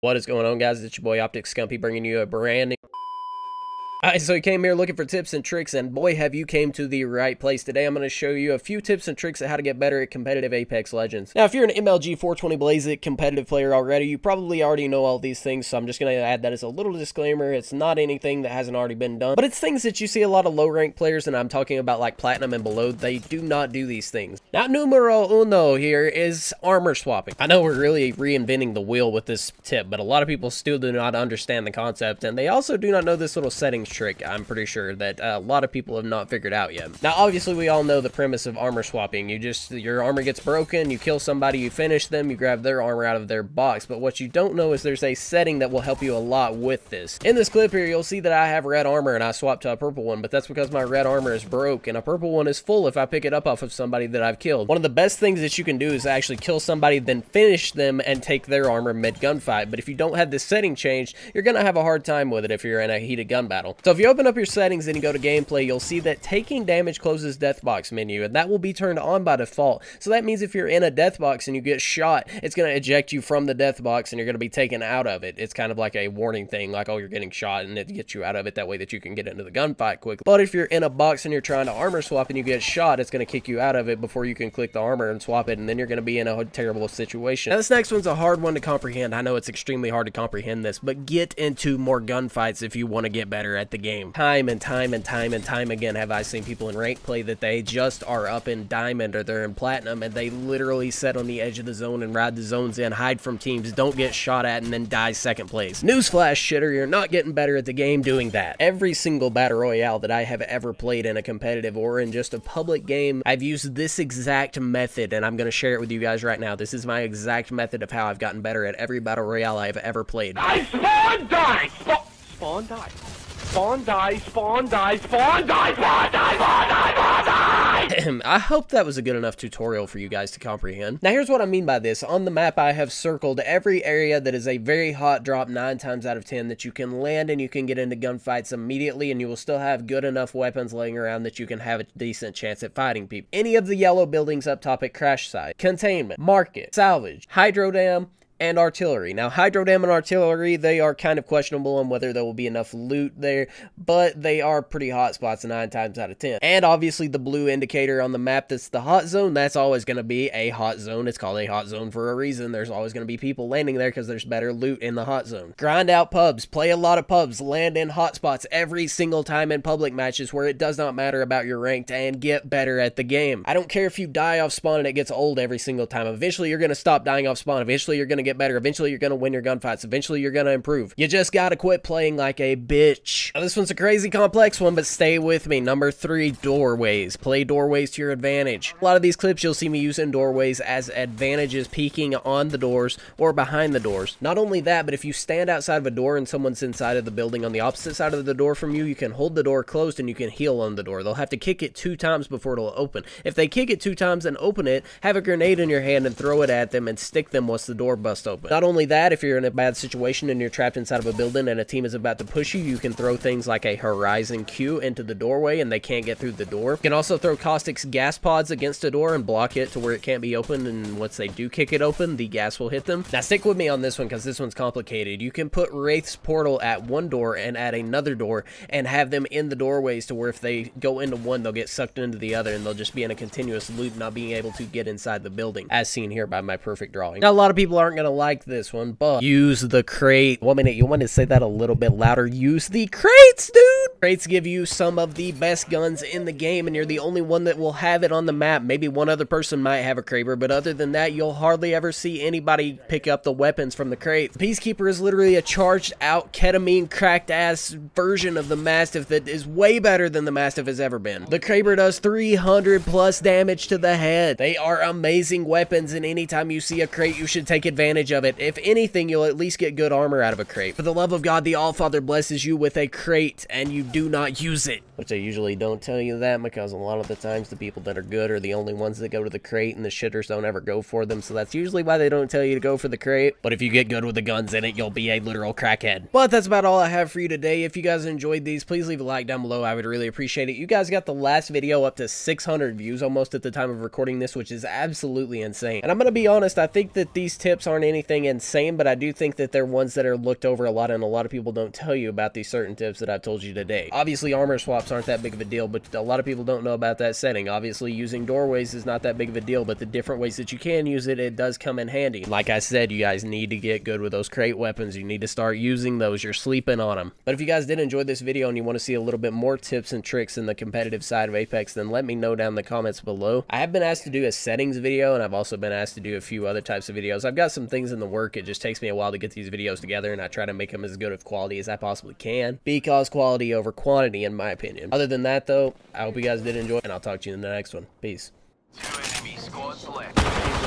What is going on, guys? It's your boy Optic Scumpy bringing you a brand new... Alright, so you came here looking for tips and tricks, and boy have you came to the right place. Today I'm going to show you a few tips and tricks on how to get better at competitive Apex Legends. Now, if you're an MLG 420 Blaze It competitive player already, you probably already know all these things, so I'm just going to add that as a little disclaimer. It's not anything that hasn't already been done, but it's things that you see a lot of low-ranked players, and I'm talking about like Platinum and below. They do not do these things. Now, numero uno here is armor swapping. I know we're really reinventing the wheel with this tip, but a lot of people still do not understand the concept, and they also do not know this little settings trick. I'm pretty sure that a lot of people have not figured out yet. Now, obviously, we all know the premise of armor swapping. Your armor gets broken, you kill somebody, you finish them, you grab their armor out of their box. But what you don't know is there's a setting that will help you a lot with this. In this clip here, you'll see that I have red armor and I swapped to a purple one, but that's because my red armor is broke and a purple one is full if I pick it up off of somebody that I've killed. One of the best things that you can do is actually kill somebody, then finish them and take their armor mid-gunfight. But if you don't have this setting changed, you're going to have a hard time with it if you're in a heated gun battle. So if you open up your settings and you go to gameplay, you'll see that taking damage closes death box menu, and that will be turned on by default. So that means if you're in a death box and you get shot, it's going to eject you from the death box and you're going to be taken out of it. It's kind of like a warning thing, like, oh, you're getting shot, and it gets you out of it that way that you can get into the gunfight quickly. But if you're in a box and you're trying to armor swap and you get shot, it's going to kick you out of it before you can click the armor and swap it, and then you're going to be in a terrible situation. Now, this next one's a hard one to comprehend. I know it's extremely hard to comprehend this, but get into more gunfights if you want to get better at the game. Time and time again have I seen people in rank play that they just are up in diamond or they're in platinum and they literally sit on the edge of the zone and ride the zones in, hide from teams, don't get shot at, and then die second place. Newsflash, shitter, you're not getting better at the game doing that. Every single battle royale that I have ever played in a competitive or in just a public game, I've used this exact method, and I'm going to share it with you guys right now. This is my exact method of how I've gotten better at every battle royale I've ever played. I spawn die! Spawn die. Spawn die, spawn die, spawn die, spawn die, spawn die, spawn die! I hope that was a good enough tutorial for you guys to comprehend. Now, here's what I mean by this. On the map, I have circled every area that is a very hot drop 9 times out of 10 that you can land and you can get into gunfights immediately, and you will still have good enough weapons laying around that you can have a decent chance at fighting people. Any of the yellow buildings up top at crash site, containment, market, salvage, hydro dam, and artillery. Now, hydro dam and artillery, they are kind of questionable on whether there will be enough loot there, but they are pretty hot spots 9 times out of 10. And obviously the blue indicator on the map that's the hot zone, that's always going to be a hot zone. It's called a hot zone for a reason. There's always going to be people landing there because there's better loot in the hot zone. Grind out pubs, play a lot of pubs, land in hot spots every single time in public matches where it does not matter about your rank, and get better at the game. I don't care if you die off spawn and it gets old every single time. Eventually you're going to stop dying off spawn. Eventually you're going to get better. Eventually you're going to win your gunfights. Eventually you're going to improve. You just got to quit playing like a bitch. Now, this one's a crazy complex one, but stay with me. Number 3, doorways. Play doorways to your advantage. A lot of these clips you'll see me using doorways as advantages, peeking on the doors or behind the doors. Not only that, but if you stand outside of a door and someone's inside of the building on the opposite side of the door from you, you can hold the door closed and you can heal on the door. They'll have to kick it 2 times before it'll open. If they kick it 2 times and open it, have a grenade in your hand and throw it at them and stick them once the door busts open. Not only that, if you're in a bad situation and you're trapped inside of a building and a team is about to push you, you can throw things like a horizon Q into the doorway and they can't get through the door. You can also throw Caustic's gas pods against a door and block it to where it can't be opened, and once they do kick it open, the gas will hit them. Now, stick with me on this one because this one's complicated. You can put Wraith's portal at one door and at another door and have them in the doorways to where if they go into one, they'll get sucked into the other and they'll just be in a continuous loop, not being able to get inside the building, as seen here by my perfect drawing. Now, a lot of people aren't going to like this one, but use the crate. 1 minute, you want to say that a little bit louder. Use the crates, dude! Crates give you some of the best guns in the game, and you're the only one that will have it on the map. Maybe one other person might have a Kraber, but other than that, you'll hardly ever see anybody pick up the weapons from the crates. The Peacekeeper is literally a charged out, ketamine cracked ass version of the Mastiff that is way better than the Mastiff has ever been. The Kraber does 300 plus damage to the head. They are amazing weapons, and anytime you see a crate, you should take advantage of it. If anything, you'll at least get good armor out of a crate. For the love of God, the Allfather blesses you with a crate, and you do not use it. Which I usually don't tell you that because a lot of the times the people that are good are the only ones that go to the crate, and the shitters don't ever go for them, so that's usually why they don't tell you to go for the crate. But if you get good with the guns in it, you'll be a literal crackhead. But that's about all I have for you today. If you guys enjoyed these, please leave a like down below. I would really appreciate it. You guys got the last video up to 600 views almost at the time of recording this, which is absolutely insane. And I'm gonna be honest, I think that these tips aren't anything insane, but I do think that they're ones that are looked over a lot, and a lot of people don't tell you about these certain tips that I've told you today. Obviously, armor swaps aren't that big of a deal, but a lot of people don't know about that setting. Obviously, using doorways is not that big of a deal, but the different ways that you can use it, it does come in handy. Like I said, you guys need to get good with those crate weapons. You need to start using those. You're sleeping on them. But if you guys did enjoy this video and you want to see a little bit more tips and tricks in the competitive side of Apex, then let me know down in the comments below. I have been asked to do a settings video, and I've also been asked to do a few other types of videos. I've got some things in the work. It just takes me a while to get these videos together, and I try to make them as good of quality as I possibly can, because quality over quantity, in my opinion. Other than that, though, I hope you guys did enjoy, and I'll talk to you in the next one. Peace. 2 enemy squads left.